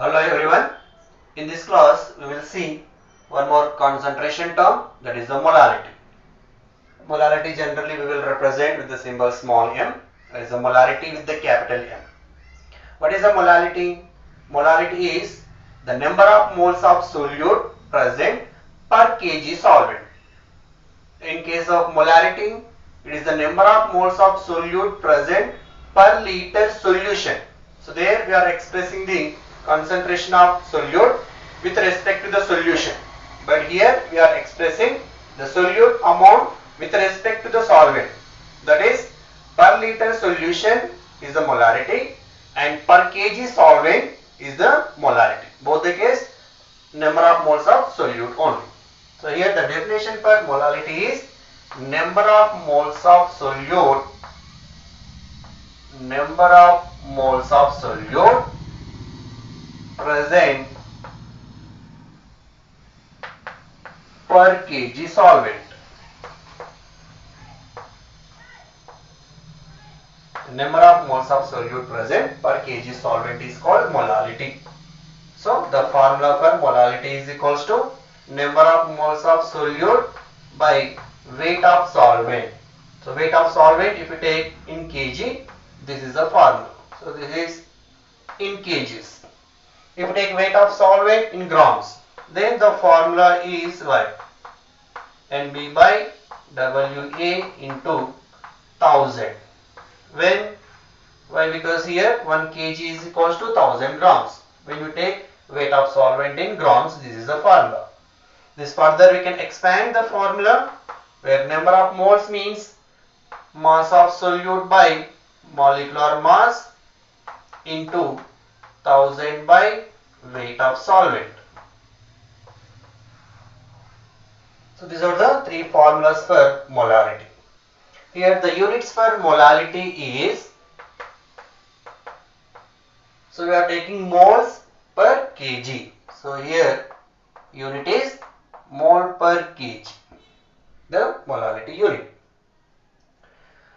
Hello everyone. In this class we will see one more concentration term, that is the molality. Molality generally we will represent with the symbol small m, that is the molarity with the capital M. What is the molality? Molality is the number of moles of solute present per kg solvent. In case of molarity, it is the number of moles of solute present per liter solution. So there we are expressing the concentration of solute with respect to the solution. But here we are expressing the solute amount with respect to the solvent. That is, per liter solution is the molarity and per kg solvent is the molarity. Both the case, number of moles of solute only. So here the definition for molality is number of moles of solute present per kg solvent. Number of moles of solute present per kg solvent is called molality. So the formula for molality is equals to number of moles of solute by weight of solvent. So weight of solvent, if you take in kg, this is the formula. So this is in kgs. If you take weight of solvent in grams, then the formula is what? Nb by Wa into 1000. When? Why? Because here 1 kg is equals to 1000 grams. When you take weight of solvent in grams, this is the formula. This further we can expand the formula where number of moles means mass of solute by molecular mass into 1000 by weight of solvent. So these are the three formulas for molarity. Here the units for molality is, so we are taking moles per kg. So here unit is mole per kg, the molality unit.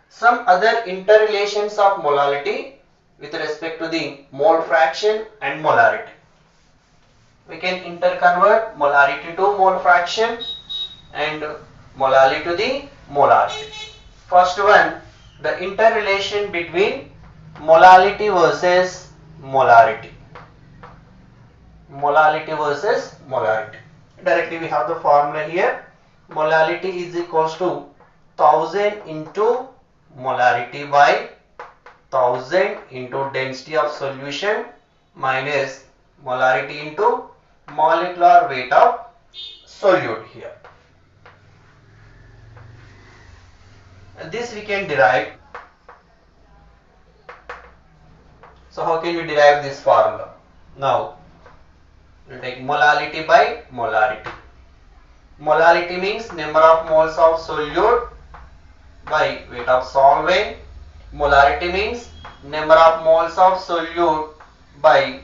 Some other interrelations of molality with respect to the mole fraction and molarity. We can interconvert molarity to mole fraction and molality to the molarity. First one, the interrelation between molality versus molarity. Molality versus molarity. Directly we have the formula here. Molality is equals to 1000 into molarity by 1000 into density of solution minus molarity into molecular weight of solute here. And this we can derive. So how can we derive this formula? Now we will take molality by molarity. Molality means number of moles of solute by weight of solvent. Molarity means number of moles of solute by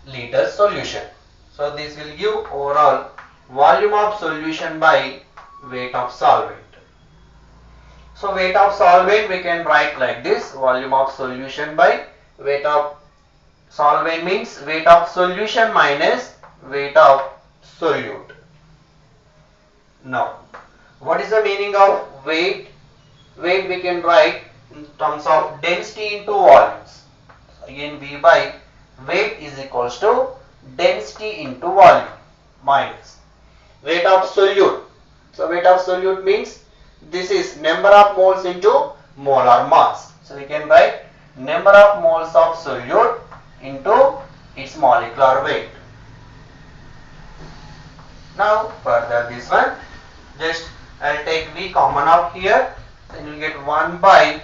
liter solution. So this will give overall volume of solution by weight of solvent. So weight of solvent we can write like this: volume of solution by weight of solvent means weight of solution minus weight of solute. Now, what is the meaning of weight? Weight we can write in terms of density into volumes. So again, V by weight is equals to density into volume minus weight of solute. So weight of solute means this is number of moles into molar mass. So we can write number of moles of solute into its molecular weight. Now further this one, just I'll take V common out here, then you will get 1 by,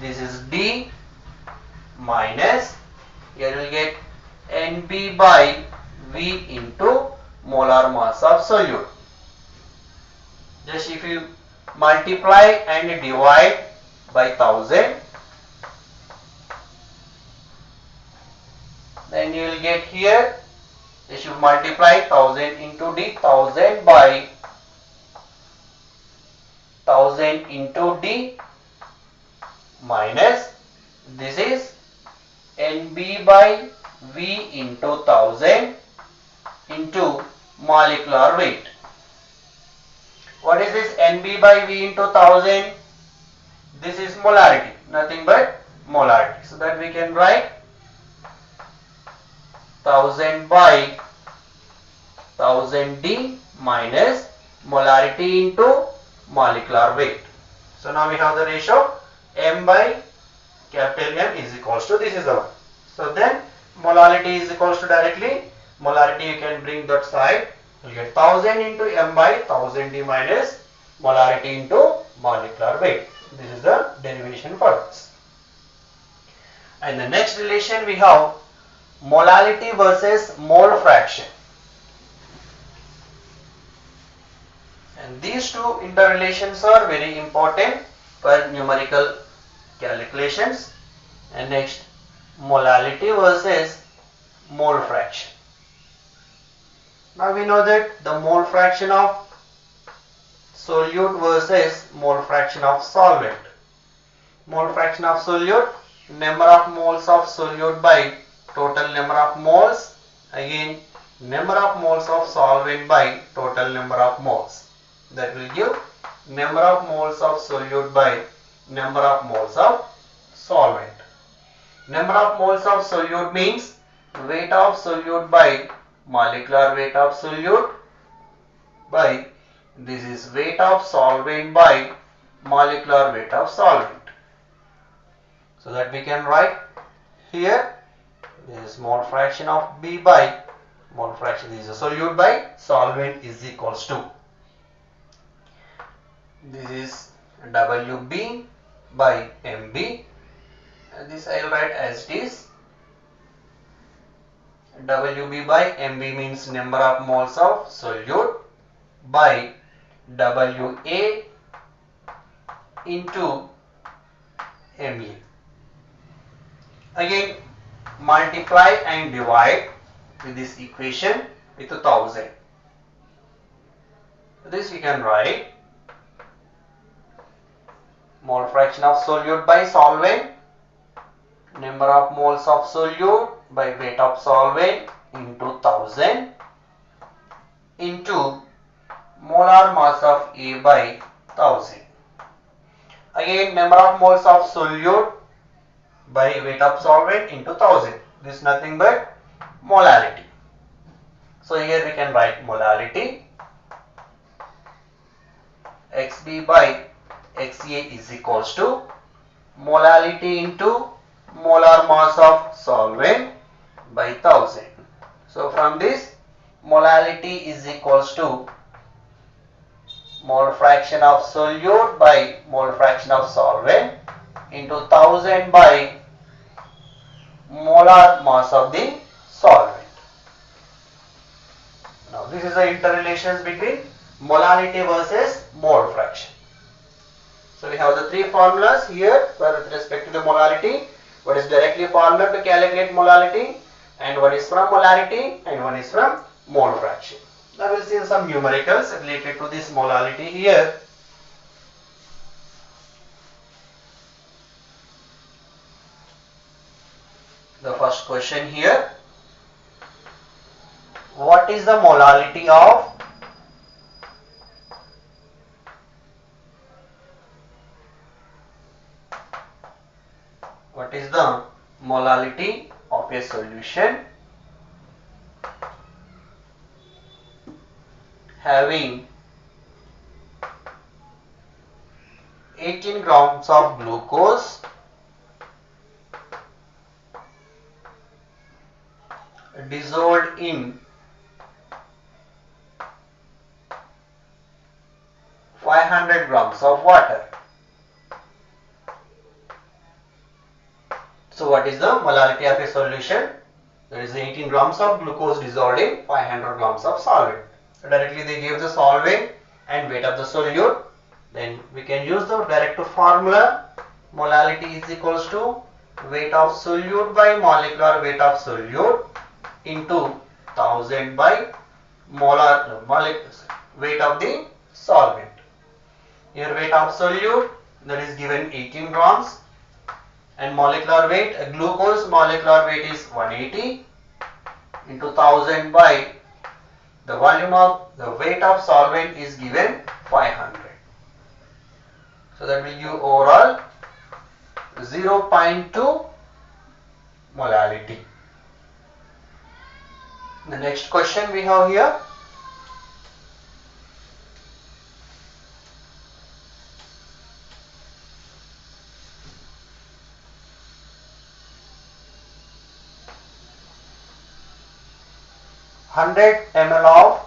this is D minus, here you will get Nb by V into molar mass of solute. Just if you multiply and divide by 1000, then you will get here, you should multiply 1000 into D, 1000 by 1000 into D minus, this is Nb by V into 1000 into molecular weight. What is this NB by V into 1000? This is molarity, nothing but molarity. So that we can write 1000 by 1000 D minus molarity into molecular weight. So now we have the ratio M by capital M is equals to, this is the one. So then molarity is equals to directly, molarity you can bring that side, you get 1000 into M by 1000 D minus molarity into molecular weight. This is the derivation for this. And the next relation we have molality versus mole fraction. And these two interrelations are very important for numerical calculations. And next, molality versus mole fraction. Now we know that the mole fraction of solute versus mole fraction of solvent. Mole fraction of solute, number of moles of solute by total number of moles. Again, number of moles of solvent by total number of moles. That will give number of moles of solute by number of moles of solvent. Number of moles of solute means weight of solute by molecular weight of solute by, this is weight of solvent by molecular weight of solvent. So that we can write here, this is mole fraction of B by mole fraction, this is a solute by solvent is equals to, this is WB by MB, and this I will write as it is. WB by MB means number of moles of solute by WA into MA. Again, multiply and divide with this equation with 1000. This we can write mole fraction of solute by solvent, number of moles of solute by weight of solvent into 1000 into molar mass of A by 1000. Again, number of moles of solute by weight of solvent into 1000. This is nothing but molality. So here we can write molality XB by XA is equals to molality into molar mass of solvent by 1000. So from this, molality is equals to mole fraction of solute by mole fraction of solvent into 1000 by molar mass of the solvent. Now this is the interrelations between molality versus mole fraction. So we have the three formulas here with respect to the molality. What is directly formula to calculate molality, and one is from molarity, and one is from mole fraction. Now we will see some numericals related to this molality here. The first question here, what is the molality of a solution having 18 grams of glucose dissolved in 500 grams of water. So what is the molarity of a solution? There is 18 grams of glucose dissolved in 500 grams of solvent. So directly they give the solvent and weight of the solute. Then we can use the direct formula. Molality is equals to weight of solute by molecular weight of solute into 1000 by molar weight of the solvent. Here weight of solute, that is given 18 grams, and molecular weight, glucose molecular weight is 180. into 1000 by the volume of the weight of solvent is given 500. So that will give overall 0.2 molality. The next question we have here. (100 ml of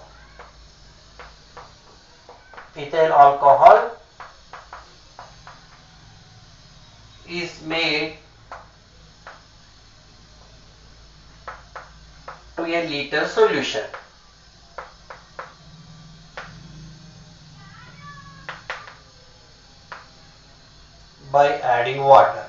ethyl alcohol is made to a liter solution. By adding water.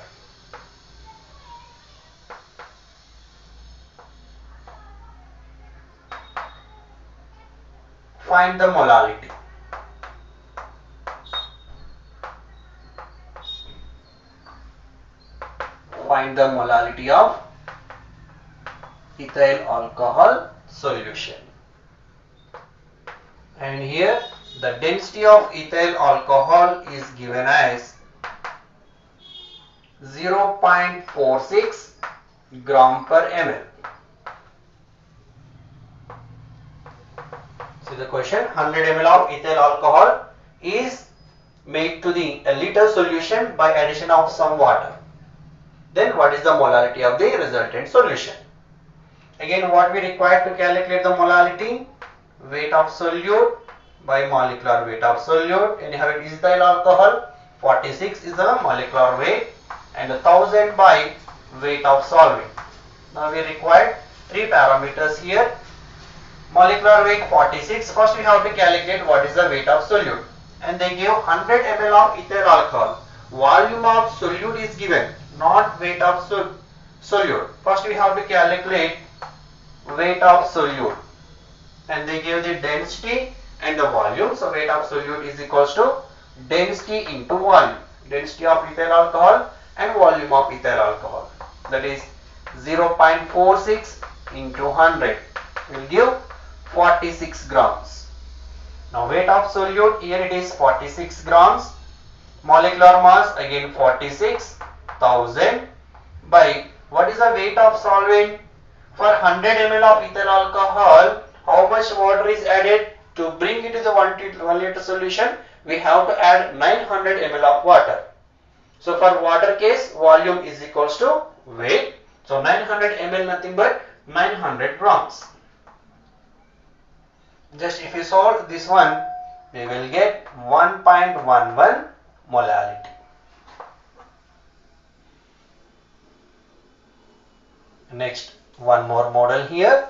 Find the molality. Find the molality of ethyl alcohol solution. And here the density of ethyl alcohol is given as 0.46 gram per ml. See the question, 100 ml of ethyl alcohol is made to the a liter solution by addition of some water. Then what is the molality of the resultant solution? Again, what we require to calculate the molality? Weight of solute by molecular weight of solute. Anyhow, it is ethyl alcohol. 46 is the molecular weight and 1000 by weight of solvent. Now we require three parameters here. Molecular weight 46. First we have to calculate what is the weight of solute. And they give 100 ml of ethyl alcohol. Volume of solute is given, not weight of solute. First we have to calculate weight of solute. And they give the density and the volume. So weight of solute is equals to density into volume. Density of ethyl alcohol and volume of ethyl alcohol. That is 0.46 into 100 will give 46 grams. Now weight of solute, here it is 46 grams. Molecular mass again 46,000 by what is the weight of solvent? For 100 ml of ethyl alcohol, how much water is added? To bring it to the 1 liter solution, we have to add 900 ml of water. So for water case, volume is equals to weight. So 900 ml nothing but 900 grams. Just if you solve this one, we will get 1.11 molality. Next, one more model here.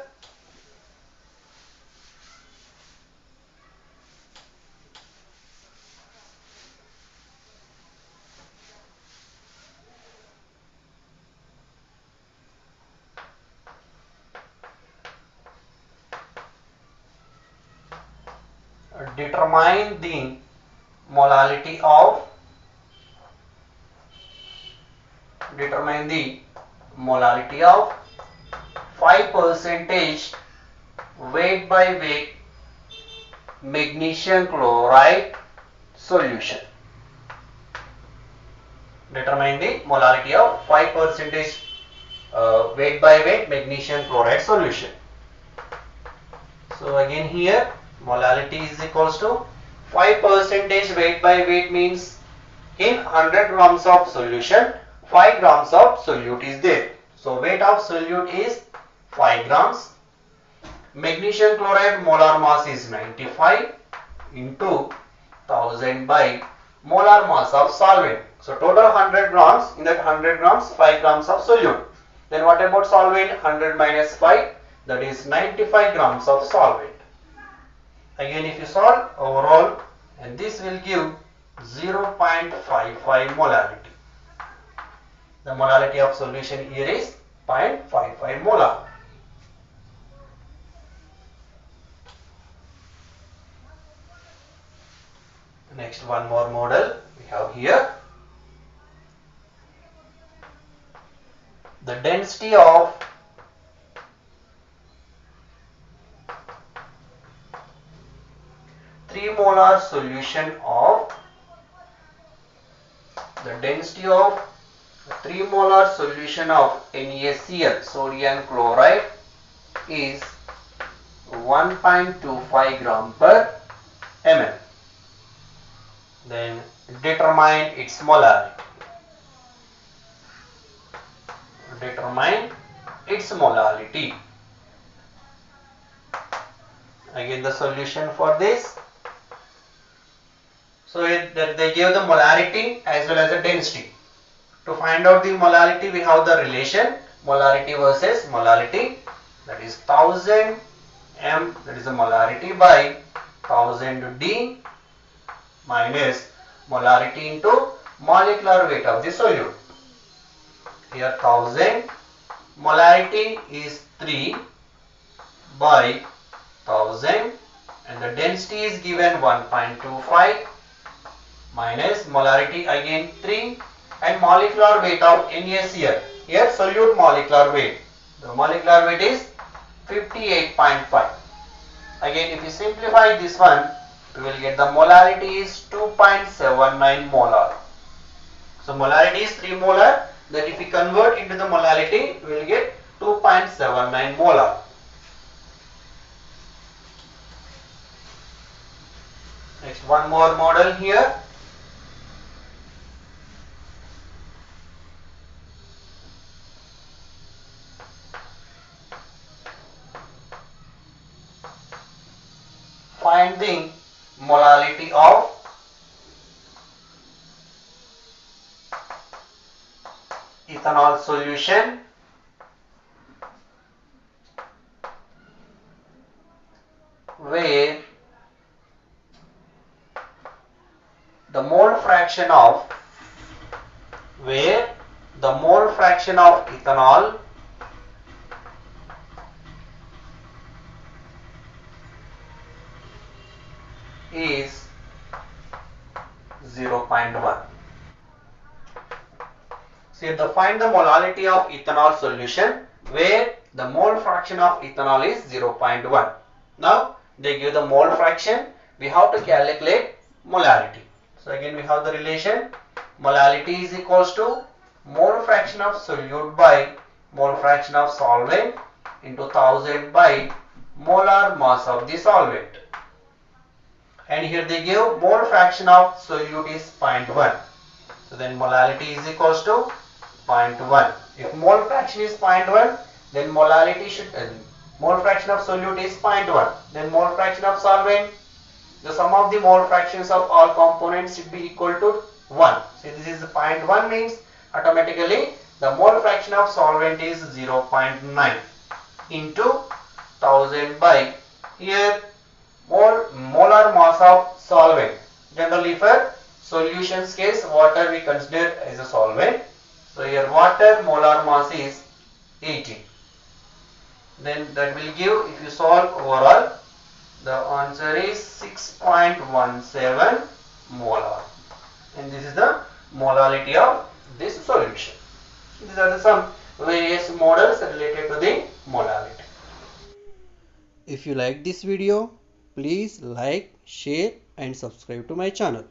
Determine the molality of 5% weight by weight magnesium chloride solution. Determine the molality of 5% weight by weight magnesium chloride solution. So again here molality is equals to 5% weight by weight means in 100 grams of solution 5 grams of solute is there. So weight of solute is 5 grams. Magnesium chloride molar mass is 95 into 1000 by molar mass of solvent. So total 100 grams, in that 100 grams 5 grams of solute. Then what about solvent? 100 minus 5, that is 95 grams of solvent. Again if you solve overall, and this will give 0.55 molality. The molality of solution here is 0.55 molar. Next, one more model we have here. The density of 3 molar solution of the density of 3 molar solution of NaCl, sodium chloride, is 1.25 gram per ml. Then determine its molarity. Determine its molarity. Again the solution for this. So they give the molarity as well as the density. To find out the molarity, we have the relation molarity versus molarity, that is 1000 m, that is the molarity, by 1000 d minus molarity into molecular weight of the solute. Here 1000, molarity is 3 by 1000 and the density is given 1.25 minus molarity again 3 and molecular weight of NaCl. Here solute molecular weight. The molecular weight is 58.5. Again if you simplify this one, we will get the molarity is 2.79 molar. So molarity is 3 molar. That if we convert into the molarity, we will get 2.79 molar. Next, one more model here. Find the molarity of ethanol solution where the mole fraction of ethanol is 0.1. So find the molarity of ethanol solution where the mole fraction of ethanol is 0.1. Now they give the mole fraction, we have to calculate molarity. So again we have the relation molarity is equals to mole fraction of solute by mole fraction of solvent into 1000 by molar mass of the solvent. And here they give mole fraction of solute is 0.1. So then molarity is equals to 0.1. If mole fraction is 0.1, then molarity should mole fraction of solute is 0.1. Then mole fraction of solvent, the sum of the mole fractions of all components should be equal to 1. So this is 0.1 means automatically the mole fraction of solvent is 0.9 into 1000 by here molar mass of solvent. Generally for solutions case water we consider as a solvent. So here water molar mass is 18. Then that will give, if you solve overall, the answer is 6.17 molar. And this is the molarity of this solution. These are some various models related to the molarity. If you like this video, please like, share and subscribe to my channel.